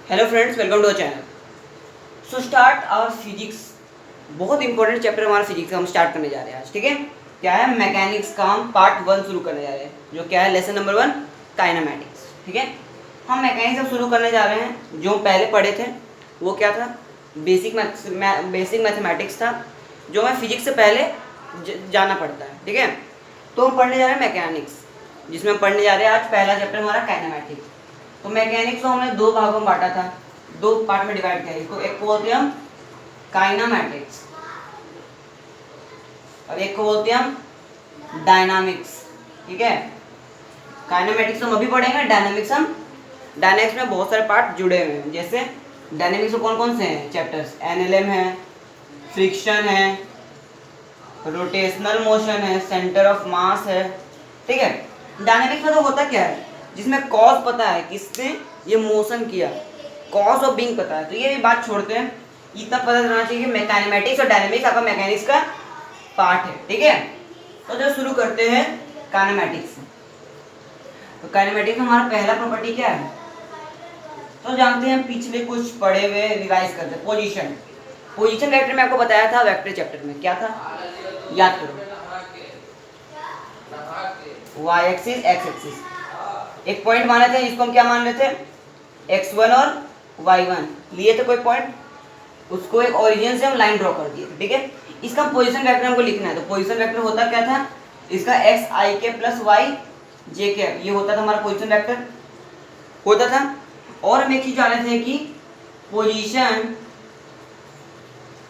Hello friends, welcome to our channel. So start our physics. बहुत important chapter हमारा physics का हम start करने जा रहे हैं आज। ठीक है, क्या है? मैकेनिक्स का हम पार्ट 1 शुरू करने जा रहे हैं, जो क्या है? Lesson number 1, kinematics. ठीक है, हम मैकेनिक्स अब शुरू करने जा रहे हैं। जो पहले पढ़े थे वो क्या था? बेसिक मैथमेटिक्स था, जो हमें फिजिक्स से पहले जाना पड़ता है। ठीक है, तो हम पढ़ने जा रहे हैं मैकेनिक्स, जिसमें हम पढ़ने जा रहे हैं आज पहला चैप्टर हमारा काइनेमैटिक्स। तो मैकेनिक्स को हमने दो भागों में बांटा था, दो पार्ट में डिवाइड किया। इसको एक को बोलते हैं हम काइनेमैटिक्स और एक को बोलते हैं हम डायनामिक्स। ठीक है, काइनेमैटिक्स हम अभी पढ़ेंगे, डायनामिक्स में बहुत सारे पार्ट जुड़े हुए हैं। जैसे डायनामिक्स में कौन कौन से हैं चैप्टर्स? एनएलएम है, फ्रिक्शन है, रोटेशनल मोशन है, सेंटर ऑफ मास है। ठीक है, डायनामिक्स में तो होता क्या है, जिसमें कॉज पता है किसने ये मोशन किया, कॉज ऑफ बीइंग पता है, तो ये बात छोड़ते हैं। इतना पता रहना चाहिए कि काइनेमैटिक्स और डायनामिक्स आपका मैकेनिक्स का पार्ट है। ठीक है, तो जो शुरू करते हैं काइनेमैटिक्स से। तो काइनेमैटिक्स में हमारा पहला प्रॉपर्टी क्या है? तो जानते हैं, पिछले कुछ पढ़े हुए रिवाइज करते हैं। पोजीशन वेक्टर में आपको बताया था, वेक्टर चैप्टर में क्या था याद करो। y एक्सिस x एक्सिस, एक पॉइंट माने थे, इसको हम क्या मान रहे थे? x1 और y1 लिए थे कोई पॉइंट, उसको एक ओरिजिन से हम लाइन ड्रॉ कर दिए। ठीक है, इसका पोजीशन वेक्टर हमको लिखना है। तो पोजीशन वेक्टर होता क्या था? इसका x i के प्लस y j के, ये होता था हमारा पोजीशन वेक्टर होता था। और हम एक चीज जाने थे कि position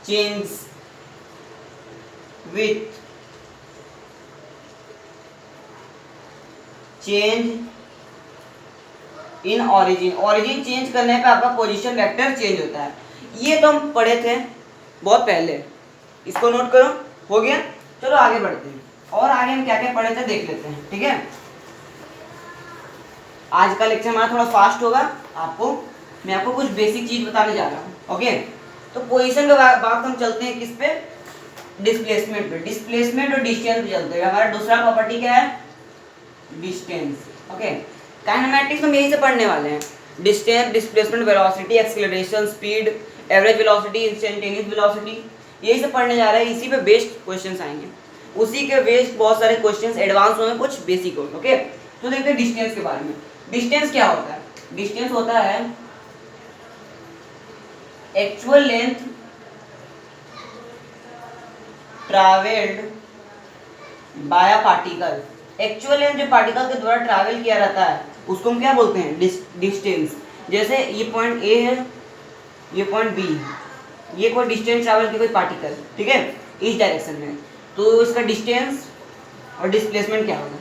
change with change in origin change करने पे आपका पोजीशन वेक्टर चेंज होता है। ये तो हम पढ़े थे बहुत पहले, इसको नोट करो। हो गया, चलो आगे बढ़ते हैं और आगे हम क्या क्या पढ़े थे देख लेते हैं। ठीक है, आज का लेक्चर हमारा थोड़ा फास्ट होगा। मैं आपको कुछ बेसिक चीज बताने जा रहा हूँ। ओके, तो पोजीशन के बाद हम चलते हैं किस पे? डिस्प्लेसमेंट पे। डिस्प्लेसमेंट और डिस्टेंस पे चलते हैं। हमारा दूसरा प्रॉपर्टी क्या है? डिस्टेंस। ओके, काइनेमैटिक्स में यही से पढ़ने वाले हैं। Distance, displacement, velocity, acceleration, speed, average velocity, instantaneous velocity, यही से पढ़ने जा रहे हैं। इसी पे बेस्ड क्वेश्चंस आएंगे, उसी के बेस्ड बहुत सारे क्वेश्चंस एडवांस होंगे, कुछ बेसिक होंगे। ओके, तो देखते हैं डिस्टेंस के बारे में। डिस्टेंस क्या होता है? डिस्टेंस होता है actual length travelled bye a particle. Actual length जो पार्टिकल के द्वारा ट्रैवल किया रहता है उसको हम क्या बोलते हैं? डिस्टेंस। जैसे ये पॉइंट ए है, ये पॉइंट बी है, ये कोई डिस्टेंस ट्रैवल किया कोई पार्टिकल, ठीक है, इस डायरेक्शन में, तो इसका डिस्टेंस और डिस्प्लेसमेंट क्या होगा?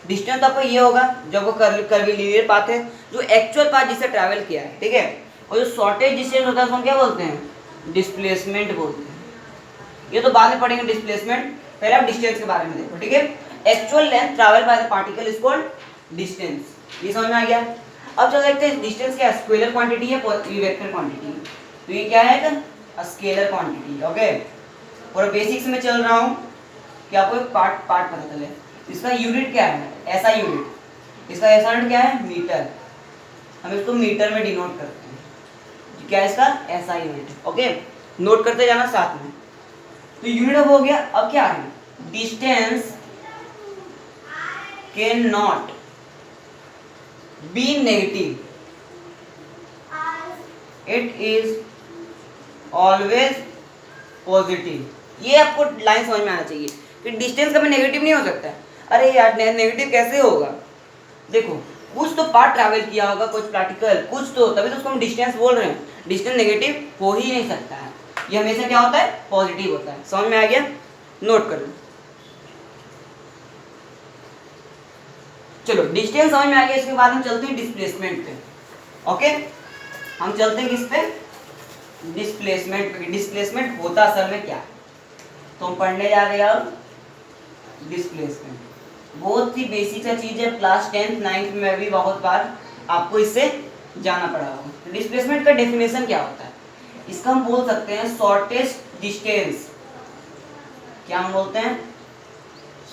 डिस्टेंस आपको ये होगा जब वो कर्वीलिनियर पाथ है, जो एक्चुअल पाथ जिससे ट्रैवल किया है। ठीक है, और जो शॉर्टेज डिस्टेंस होता है उसको हम क्या बोलते हैं? डिस्प्लेसमेंट बोलते हैं। ये तो बाद में पढ़ेंगे डिस्प्लेसमेंट, पहले आप डिस्टेंस के बारे में देखो। ठीक है, actual length travel by the particle is called distance. ये समझ में आ गया? अब चलो देखते हैं डिस्टेंस क्या है, स्केलर क्वांटिटी है, वेक्टर क्वांटिटी। तो ये क्या है? Scalar quantity. ओके, और बेसिक्स में चल रहा हूँ कि आपको एक पार्ट पता चले। इसका यूनिट क्या है? ऐसा यूनिट, इसका ऐसा यूनिट क्या है? मीटर। हम इसको मीटर में डिनोट करते हैं। क्या है इसका? ऐसा यूनिट। ओके, नोट करते जाना साथ में। तो यूनिट अब हो गया। अब क्या है? Distance can not be negative, it is always positive. ये आपको लाइन समझ में आना चाहिए कि डिस्टेंस कभी नेगेटिव नहीं हो सकता है। अरे यार, नेगेटिव कैसे होगा? देखो, कुछ तो पार्ट ट्रैवल किया होगा, कुछ पार्टिकल, कुछ तो, तभी तो उसको हम डिस्टेंस बोल रहे हैं। डिस्टेंस नेगेटिव हो ही नहीं सकता है, ये हमेशा क्या होता है? पॉजिटिव होता है। समझ में आ गया? नोट कर लो। चलो, डिस्टेंस समझ में आ गया। इसके बाद हम चलते हैं डिस्प्लेसमेंट पे। ओके, हम चलते हैं किस पे? डिस्प्लेसमेंट पे। डिस्प्लेसमेंट होता असल में क्या है, तो हम पढ़ने जा रहे हैं अब डिस्प्लेसमेंट। बहुत ही बेसिक सा चीज है, क्लास 10th 9th में भी बहुत बार आपको इससे जाना पड़ा होगा। डिस्प्लेसमेंट का डेफिनेशन क्या होता है? इसका हम बोल सकते हैं शॉर्टेस्ट डिस्टेंस। क्या हम बोलते हैं?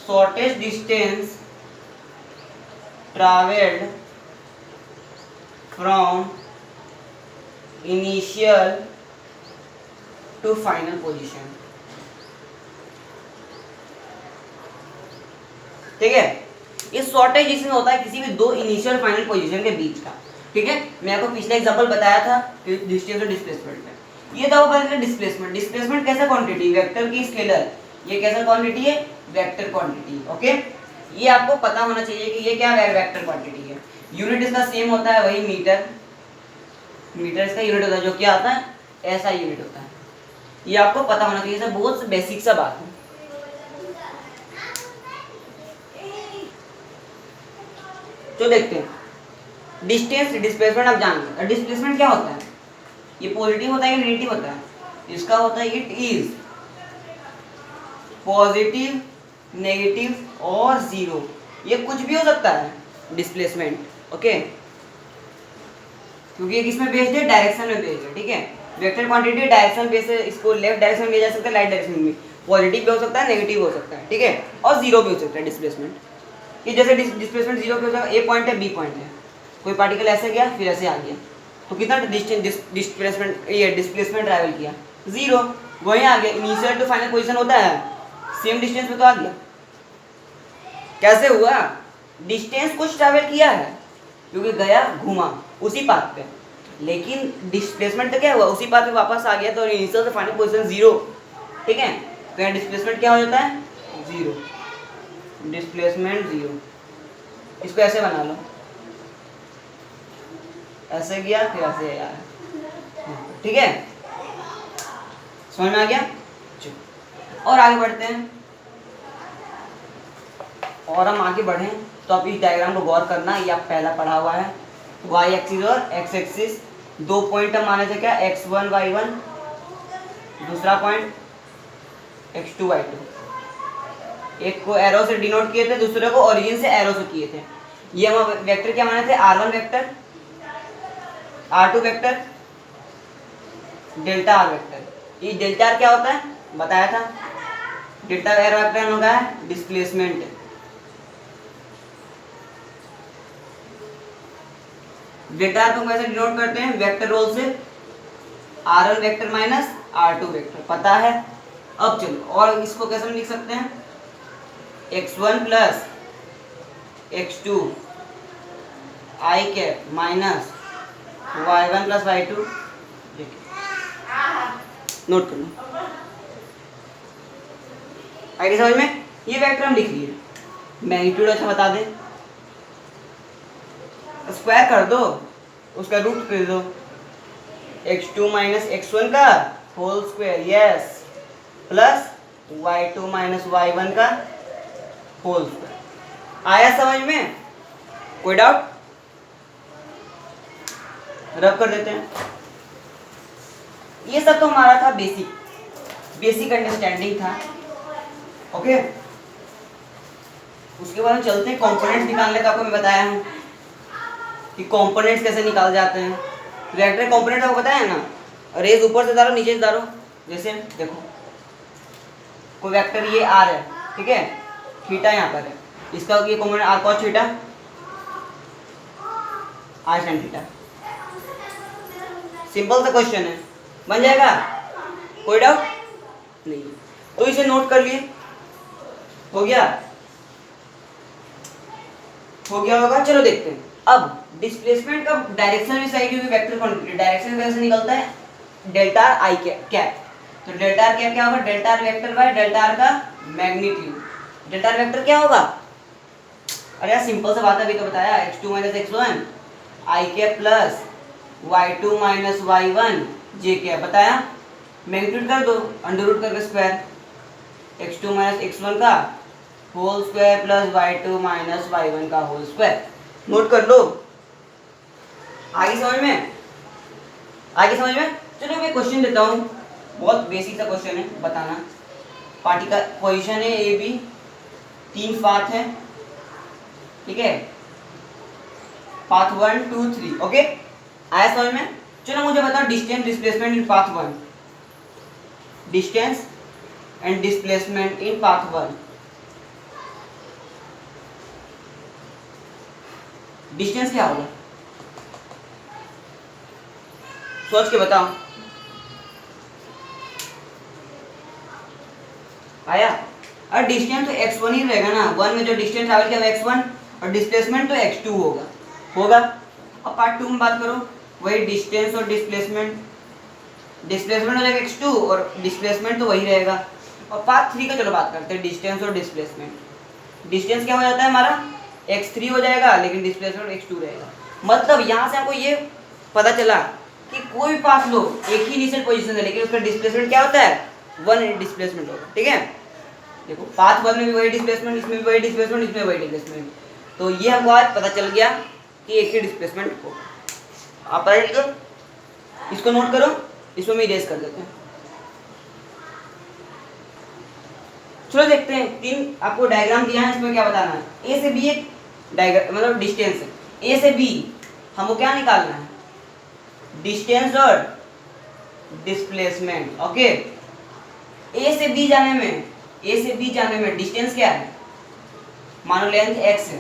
Shortest distance travelled from initial to final position. ठीक है, ये शॉर्टेज इसमें होता है किसी भी दो इनिशियल फाइनल पोजीशन के बीच का। ठीक है, मैं आपको पिछला एग्जांपल बताया था डिस्टेंस और डिस्प्लेसमेंट में। ये था वो डिस्प्लेसमेंट। डिस्प्लेसमेंट कैसा क्वांटिटी, वेक्टर की स्केलर। ये कैसा क्वांटिटी है, वेक्टर क्वांटिटी। ओके, ये आपको पता होना चाहिए कि ये क्या वेक्टर क्वांटिटी है। यूनिट इसका सेम होता है, वही मीटर। मीटर इसका यूनिट होता है, जो क्या आता है, ऐसा यूनिट होता है। ये आपको पता होना चाहिए, सब बहुत बेसिक सा बात है। तो देखते हैं डिस्टेंस डिस्प्लेसमेंट। आप जान, डिस्प्लेसमेंट क्या होता है, ये पॉजिटिव होता है या नेगेटिव होता है? इसका होता है इट इज पॉजिटिव, नेगेटिव और जीरो। ये कुछ भी हो सकता है डिस्प्लेसमेंट। ओके, क्योंकि ये किसमें बेस्ड है, डायरेक्शन में बेस्ड है। ठीक है, वेक्टर क्वांटिटी डायरेक्शन बेस्ड है, इसको लेफ्ट डायरेक्शन में भेजा जा सकता है, राइट डायरेक्शन में। पॉजिटिव भी हो सकता है, नेगेटिव हो सकता है। ठीक है, और जीरो भी हो सकता है डिस्प्लेसमेंट। कि जैसे डिस्प्लेसमेंट जीरो पे हो जाएगा, ए पॉइंट है, बी पॉइंट है, कोई पार्टिकल ऐसे गया फिर ऐसे आ गया, तो कितना डिस्प्लेसमेंट, ये डिस्प्लेसमेंट ट्रैवल किया, जीरो। वहीं आ गया, इनिशियल टू फाइनल पोजीशन होता है, सेम डिस्टेंस पे तो आ गया। कैसे हुआ, डिस्टेंस कुछ ट्रैवल किया है, क्योंकि गया घुमा उसी पाथ पे, लेकिन डिस्प्लेसमेंट तो क्या हुआ, उसी पाथ पे वापस आ गया, तो इनिशियल से फाइनल पोजीशन जीरो। ठीक है, तो यहाँ डिस्प्लेसमेंट क्या हो जाता है, जीरो। Displacement zero. इसको ऐसे बना लो, ऐसे गया फिर ऐसे आया। ठीक है, समझ में आ गया। और आगे बढ़ते हैं, और हम आगे बढ़ें तो आप इस डायग्राम को गौर करना, ये आप पहला पढ़ा हुआ है। y एक्सिस और x एक्सिस, दो पॉइंट हम माने थे क्या, x1 y1, दूसरा पॉइंट x2 y2। एक को एरो से डिनोट किए थे, दूसरे को ओरिजिन से एरो से किए थे। ये हम वेक्टर क्या माने थे, r1 vector, r2 vector, delta r vector. ये डेल्टा r क्या होता है बताया था, डेल्टा r वेक्टर होगा डिस्प्लेसमेंट। डेल्टा r को कैसे डिनोट करते हैं, वेक्टर रोल से, r1 vector minus r2 vector, पता है। अब चलो, और इसको कैसे लिख सकते हैं, x1 plus x2 i cap minus y1 plus y2। Note कर लो, आइडिया समझ में। ये वेक्टर हम लिख लिए, मैग्नीट्यूड अच्छा बता दें, स्क्वायर कर दो, उसका रूट कर दो, x2 माइनस x1 का whole square, yes, plus y2 minus y1 का होल स्क्वायर। आया समझ में, कोई डाउट? रब कर देते हैं। ये सब तो हमारा था बेसिक अंडरस्टैंडिंग था। ओके, उसके बाद हम चलते हैं कंपोनेंट्स निकालने का। आपको मैं बताया हूँ कि कंपोनेंट्स कैसे निकाल जाते हैं। वेक्टर कंपोनेंट आपको बताया है ना, रेज ऊपर से डालो नीचे से डालो। जैसे देखो, कोई वेक्टर ये आर है, ठीक है, थीटा यहाँ पर है, इसका ये component R cos theta, R sine theta. Simple सा क्वेश्चन है, बन जाएगा, कोई डाउट नहीं। तो इसे नोट कर लिए, हो गया होगा। चलो देखते हैं अब डिस्प्लेसमेंट का डायरेक्शन भी सही, क्योंकि वेक्टर क्वांटिटी डायरेक्शन कैसे निकलता है, डेल्टा आर आई कैप। तो डेल्टा आर कैप क्या होगा, delta R vector by delta R का मैग्नीट्यूड। डेल्टा आर वेक्टर क्या होगा, अरे यार सिंपल सा बात है, अभी तो बताया, x2 minus x1 I cap plus y2 minus y1 J cap, बताया। मैग्नीट्यूड कर दो, अंडर रूट करके स्क्वायर, x2 माइनस x1 का whole square plus y2 minus y1 का होल स्क्वायर। नोट कर लो, आगे समझ में, आगे समझ में। चलो मैं क्वेश्चन देता हूँ, बहुत बेसिक सा क्वेश्चन है, बताना। पार्टिकल पोजीशन है ए बी, 3 पाथ है, ठीक है, पाथ 1 2 3। ओके, आया समझ में। चलो मुझे बताओ distance displacement in path 1, distance and displacement in path 1। Distance क्या होगा, सोच के बताओ। आया? और डिस्टेंस तो x1 ही रहेगा ना, 1 में जो डिस्टेंस ट्रैवल किया वो x1 और डिस्प्लेसमेंट तो x2 होगा। अब पार्ट 2 में बात करो, वही डिस्टेंस और डिस्प्लेसमेंट हो जाएगा x2 और डिस्प्लेसमेंट तो वही रहेगा। और पार्ट 3 का चलो बात करते हैं, डिस्टेंस और डिस्प्लेसमेंट। डिस्टेंस क्या हो जाता है हमारा, x3 हो जाएगा, लेकिन डिस्प्लेसमेंट x2 रहेगा। मतलब यहाँ से हमको ये पता चला कि कोई भी पाथ लो, एक ही इनिशियल पोजीशन है, लेकिन उसका डिस्प्लेसमेंट क्या होता है, 1 डिस्प्लेसमेंट होगा। ठीक है, देखो पाथ 1 में भी वही डिस्प्लेसमेंट, इसमें भी वही डिस्प्लेसमेंट, इसमें वही डिस्प्लेसमेंट। तो ये हमको आज पता चल गया कि एक ही डिस्प्लेसमेंट होगा। आप पढ़ लो, इसको नोट करो, इसको मैं इरेज कर देते हैं। चलो देखते हैं, 3 आपको डायग्राम दिया है, इसमें क्या बताना है। ए से बी एक डायग्राम मतलब डिस्टेंस है, ए से बी हमको क्या निकालना है, डिस्टेंस और डिस्प्लेसमेंट। ओके, ए से बी जाने में डिस्टेंस क्या है, मानो लेंथ x है,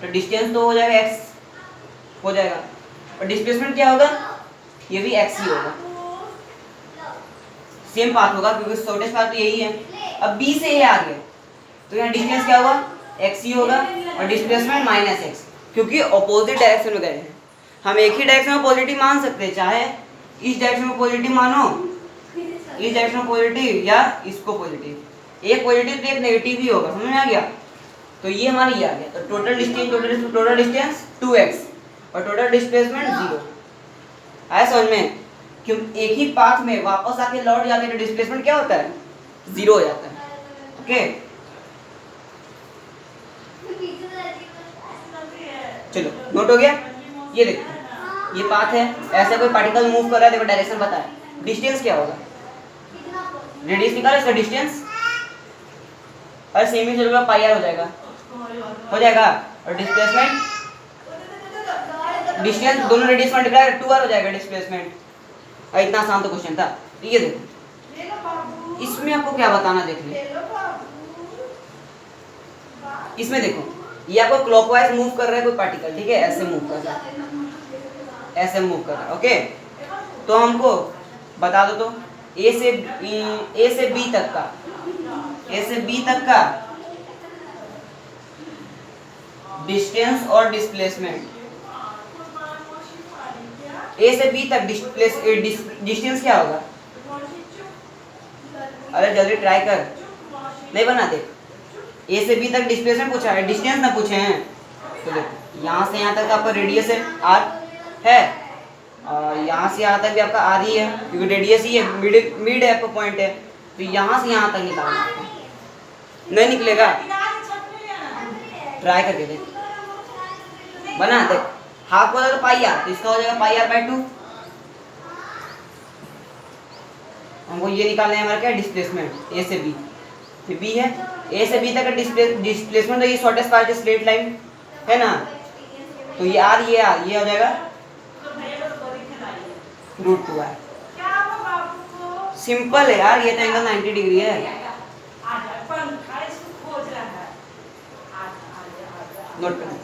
तो डिस्टेंस तो हो जाएगा x हो जाएगा, और डिस्प्लेसमेंट क्या होगा, ये भी x ही होगा, सेम पाथ होगा क्योंकि शॉर्टेस्ट पाथ तो यही है। अब b से a आ गया तो यहाँ डिस्टेंस क्या होगा, x ही होगा, और डिस्प्लेसमेंट -x, क्योंकि अपोजिट डायरेक्शन में गए हैं। हम एक ही डायरेक्शन में पॉजिटिव मान सकते हैं, चाहे इस डायरेक्शन में पॉजिटिव मानो, इस डायरेक्शन में पॉजिटिव, या इसको पॉजिटिव, एक पॉजिटिव तो एक नेगेटिव ही होगा, समझ में आ गया। तो ये हमारा ये आ गया, तो टोटल डिस्टेंस 2x और टोटल डिस्प्लेसमेंट 0। आया समझ में, क्यों एक ही पाथ में वापस आके लौट जाते हैं तो डिस्प्लेसमेंट क्या होता है, 0 हो जाता है। ओके, चलो नोट हो गया। ये देखो, ये पाथ है, ऐसे कोई पार्टिकल मूव कर रहा है, देखो डायरेक्शन पता है, डिस्टेंस क्या होगा, रेडियस निकालो इसका डिस्टेंस, और सेम ही चलेगा पाई आर हो जाएगा, और डिस्प्लेसमेंट, डिस्टेंस दोनों रेडियस मल्टीप्लाई 2r हो जाएगा डिस्प्लेसमेंट। और इतना आसान तो क्वेश्चन था। ये देखो, इसमें आपको क्या बताना, देख ले, इसमें देखो ये आपको क्लॉकवाइज मूव कर रहा है कोई पार्टिकल, ठीक है, ऐसे मूव कर रहा है, ऐसे मूव कर रहा है। ओके, तो हमको बता दो तो ए से बी तक का डिस्टेंस और डिस्प्लेसमेंट, ए से बी तक डिस्टेंस क्या होगा, अरे जल्दी ट्राई कर, नहीं बनाते, ए से बी तक डिस्प्लेसमेंट पूछा है, डिस्टेंस ना पूछे हैं। तो देखो यहाँ से यहाँ तक आपका रेडियस है r है, और यहाँ से यहाँ तक भी आपका r ही है, क्योंकि रेडियस ही है, मिड आपका पॉइंट है, तो यहाँ से यहाँ तक निकालना है, नहीं निकलेगा, ट्राई करके देख, बना देख, हाफ बोला तो पाई आर, तो इसका हो जाएगा पाई आर बाय 2। हमको ये निकालना है हमारा क्या, डिस्प्लेसमेंट ए से बी, फिर बी है, ए से बी तक का डिस्प्लेसमेंट, तो ये शॉर्टेस्ट पार्ट है, स्ट्रेट लाइन है ना, तो ये आर ये हो जाएगा √2r। सिंपल है यार, ये तो एंगल 90 डिग्री है, नोट करना।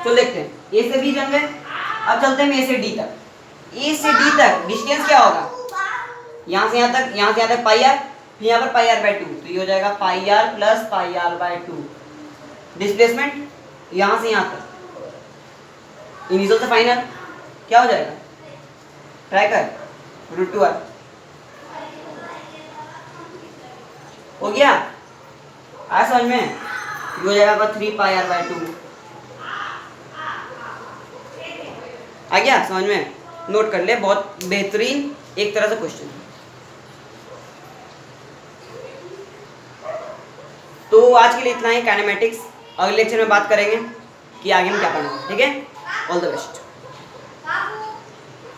तो देखते हैं, ए से बी बन गए, अब चलते हैं ए से डी तक। ए से डी तक डिस्टेंस क्या होगा, यहाँ से यहाँ तक पाई आर, फिर यहाँ पर पाई आर बाय 2, तो ये हो जाएगा pi R plus pi R by 2। Displacement यहाँ से यहाँ तक, इनिशियल से फाइनल क्या हो जाएगा, ट्राई कर, √2r हो गया। आ समझ में, ये हो जाएगा 3 पाई आर बाय 2, आ गया समझ में, नोट कर ले, बहुत बेहतरीन एक तरह से क्वेश्चन। तो आज के लिए इतना ही काइनेमेटिक्स, अगले लेक्चर में बात करेंगे कि आगे में क्या पढ़ना है। ठीक है, ऑल द बेस्ट।